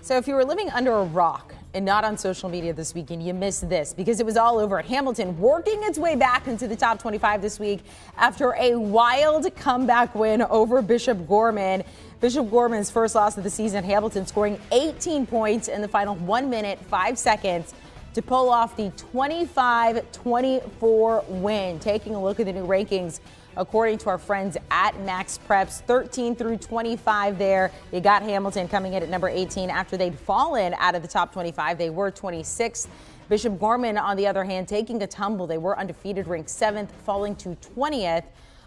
So if you were living under a rock and not on social media this weekend, you missed this because it was all over. Hamilton working its way back into the top 25 this week after a wild comeback win over Bishop Gorman. Bishop Gorman's first loss of the season. Hamilton scoring 18 points in the final 1 minute, 5 seconds to pull off the 25-24 win. Taking a look at the new rankings, according to our friends at MaxPreps, 13 through 25 there. You got Hamilton coming in at number 18 after they'd fallen out of the top 25. They were 26th. Bishop Gorman, on the other hand, taking a tumble. They were undefeated, ranked 7th, falling to 20th.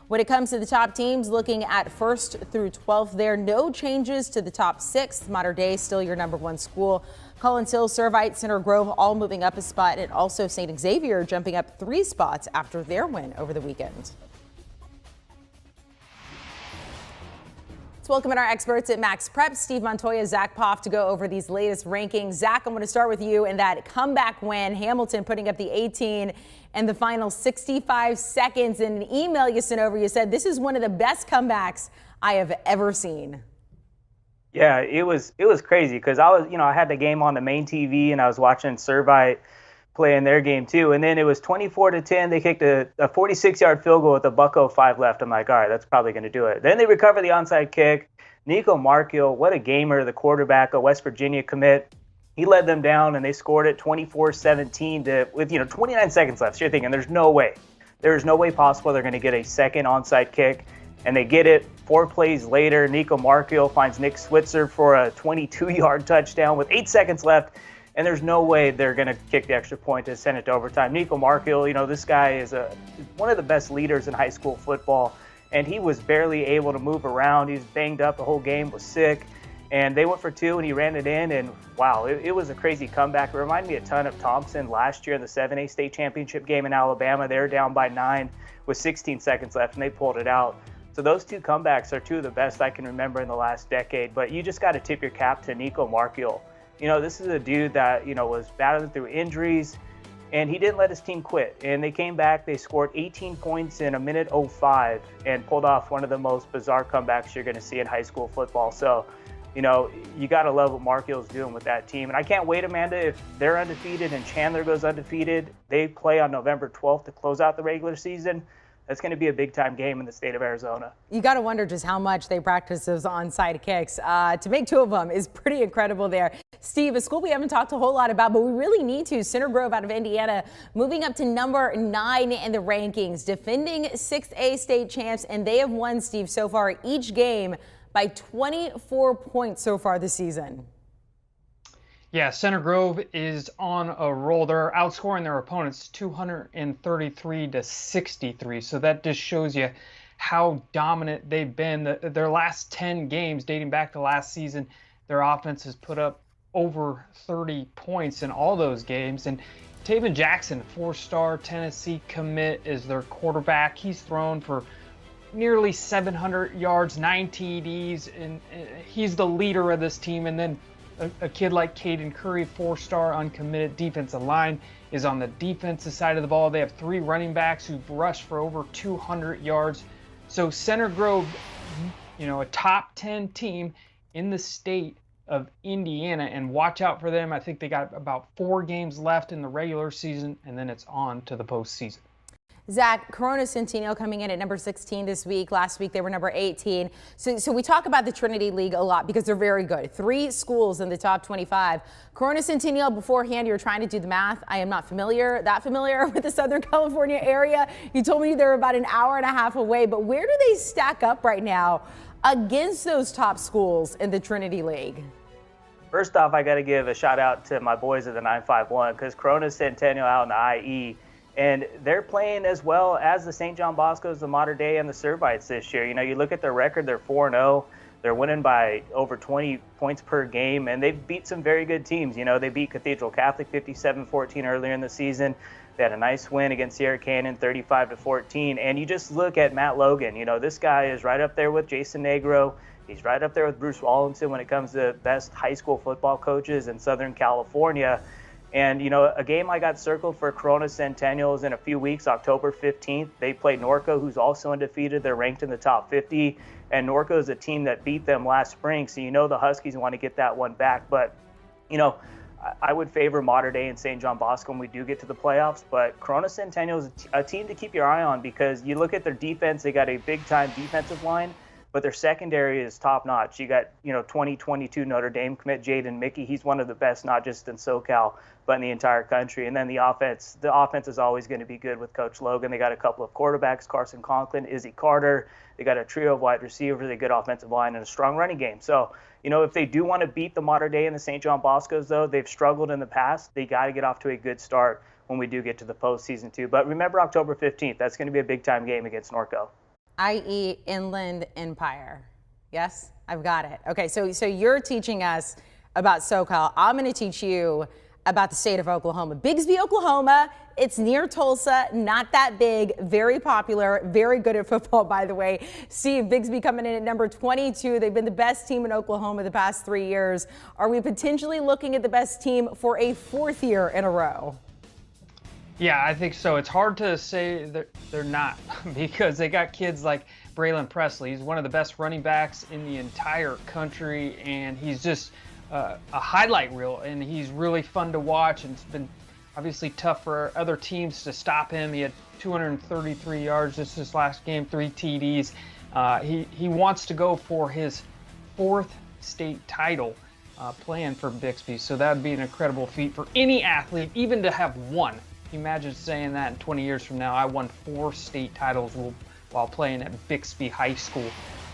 When it comes to the top teams, looking at 1st through 12th there, no changes to the top 6. Mater Dei still your number 1 school. Collins Hill, Servite, Center Grove all moving up a spot, and also St. Xavier jumping up 3 spots after their win over the weekend. Let's welcome in our experts at MaxPreps, Steve Montoya, Zack, Poff, to go over these latest rankings. Zack, I'm going to start with you in that comeback win. Hamilton putting up the 18 and the final 65 seconds. In an email you sent over, you said this is one of the best comebacks I have ever seen. Yeah, it was crazy because I had the game on the main TV and I was watching Servite playing their game too. And then it was 24-10. They kicked a 46-yard field goal with a $1:05 left. I'm like, all right, that's probably going to do it. Then they recover the onside kick. Nico Markiel, what a gamer, the quarterback, a West Virginia commit. He led them down and they scored it 24-17 with 29 seconds left. So you're thinking there's no way possible they're going to get a second onside kick. And they get it 4 plays later. Nico Markiel finds Nick Switzer for a 22-yard touchdown with 8 seconds left. And there's no way they're going to kick the extra point to send it to overtime. Nico Markiel, this guy is one of the best leaders in high school football. And he was barely able to move around. He was banged up the whole game, was sick. And they went for 2 and he ran it in. And wow, it was a crazy comeback. It reminded me a ton of Thompson last year in the 7A state championship game in Alabama. They were down by 9 with 16 seconds left and they pulled it out. So those 2 comebacks are 2 of the best I can remember in the last decade. But you just got to tip your cap to Nico Markiel. This is a dude that, was battling through injuries, and he didn't let his team quit. And they came back, they scored 18 points in a minute 05 and pulled off one of the most bizarre comebacks you're going to see in high school football. So, you got to love what Markiel's doing with that team. And I can't wait, Amanda, if they're undefeated and Chandler goes undefeated, they play on November 12th to close out the regular season. That's going to be a big-time game in the state of Arizona. You got to wonder just how much they practice those onside kicks. To make 2 of them is pretty incredible there. Steve, a school we haven't talked a whole lot about, but we really need to. Center Grove out of Indiana moving up to number 9 in the rankings, defending 6A state champs, and they have won, Steve, so far each game by 24 points so far this season. Yeah, Center Grove is on a roll. They're outscoring their opponents 233-63. So that just shows you how dominant they've been. Their last 10 games dating back to last season, their offense has put up over 30 points in all those games. And Taven Jackson, 4-star Tennessee commit, is their quarterback. He's thrown for nearly 700 yards, 9 TDs, and he's the leader of this team. And then a kid like Caden Curry, 4-star uncommitted defensive line, is on the defensive side of the ball. They have 3 running backs who've rushed for over 200 yards. So Center Grove, a top 10 team in the state of Indiana, and watch out for them. I think they got about 4 games left in the regular season, and then it's on to the postseason. Zack, Corona Centennial coming in at number 16 this week. Last week they were number 18. So we talk about the Trinity League a lot because they're very good. 3 schools in the top 25. Corona Centennial, beforehand, you're trying to do the math. I am not that familiar with the Southern California area. You told me they're about an hour and a half away, but where do they stack up right now against those top schools in the Trinity League? First off, I got to give a shout out to my boys at the 951 because Corona Centennial out in the IE. And they're playing as well as the St. John Bosco's, the Mater Dei, and the Servites this year. You look at their record, they're 4-0. They're winning by over 20 points per game, and they've beat some very good teams. They beat Cathedral Catholic 57-14 earlier in the season. They had a nice win against Sierra Canyon 35-14. And you just look at Matt Logan. This guy is right up there with Jason Negro. He's right up there with Bruce Wallinson when it comes to best high school football coaches in Southern California. And, a game I got circled for Corona Centennial is in a few weeks, October 15th. They play Norco, who's also undefeated. They're ranked in the top 50. And Norco is a team that beat them last spring. So, the Huskies want to get that one back. But I would favor Mater Dei and St. John Bosco when we do get to the playoffs, but Corona Centennial is a team to keep your eye on because you look at their defense, they got a big-time defensive line, but their secondary is top-notch. You got, 2022 Notre Dame commit Jaden Mickey. He's one of the best, not just in SoCal, but in the entire country. And then the offense is always going to be good with Coach Logan. They got a couple of quarterbacks, Carson Conklin, Izzy Carter. They got a trio of wide receivers, a good offensive line, and a strong running game. So, if they do want to beat the Mater Dei and the St. John Boscos, though, they've struggled in the past. They got to get off to a good start when we do get to the postseason, too. But remember October 15th. That's going to be a big-time game against Norco. i.e. Inland Empire. Yes, I've got it. Okay, so you're teaching us about SoCal. I'm going to teach you about the state of Oklahoma. Bixby, Oklahoma. It's near Tulsa, not that big, very popular, very good at football, by the way. Steve, Bixby coming in at number 22. They've been the best team in Oklahoma the past 3 years. Are we potentially looking at the best team for a fourth year in a row? Yeah, I think so. It's hard to say that they're not because they got kids like Braylon Presley. He's one of the best running backs in the entire country, and he's just a highlight reel, and he's really fun to watch, and it's been obviously tough for other teams to stop him. He had 233 yards just this last game, 3 TDs. He wants to go for his 4th state title playing for Bixby, so that would be an incredible feat for any athlete, even to have one. Can you imagine saying that in 20 years from now, I won 4 state titles while playing at Bixby High School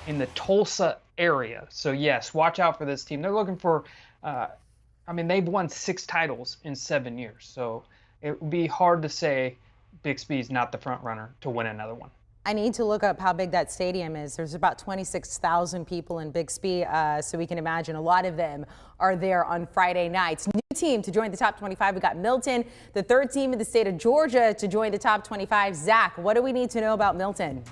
in the Tulsa area. So yes, watch out for this team. They're looking for, they've won 6 titles in 7 years. So it would be hard to say Bixby's not the front runner to win another one. I need to look up how big that stadium is. There's about 26,000 people in Bixby, so we can imagine a lot of them are there on Friday nights. New team to join the top 25. We got Milton, the 3rd team in the state of Georgia to join the top 25. Zach, what do we need to know about Milton?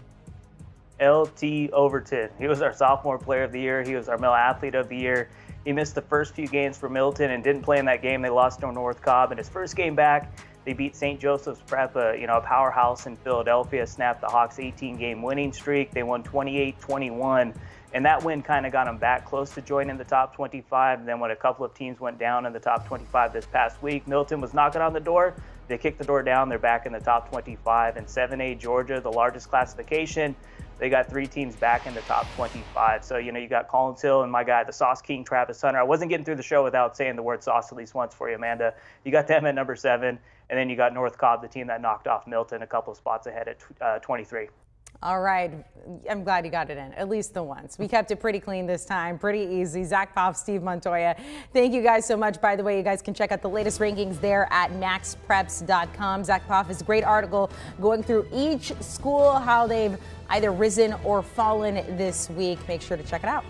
LT Overton. He was our sophomore player of the year. He was our male athlete of the year. He missed the first few games for Milton and didn't play in that game. They lost to North Cobb. In his first game back, they beat St. Joseph's Prep, a powerhouse in Philadelphia, snapped the Hawks' 18-game winning streak. They won 28-21, and that win kind of got them back close to joining the top 25. And then when a couple of teams went down in the top 25 this past week, Milton was knocking on the door. They kicked the door down. They're back in the top 25. And 7A Georgia, the largest classification, they got 3 teams back in the top 25. So, you got Collins Hill and my guy, the Sauce King, Travis Hunter. I wasn't getting through the show without saying the word sauce at least once for you, Amanda. You got them at number 7. And then you got North Cobb, the team that knocked off Milton a couple of spots ahead at 23. All right. I'm glad you got it in, at least the once. We kept it pretty clean this time, pretty easy. Zack, Poff, Steve, Montoya. Thank you guys so much. By the way, you guys can check out the latest rankings there at MaxPreps.com. Zack Poff has a great article going through each school, how they've either risen or fallen this week. Make sure to check it out.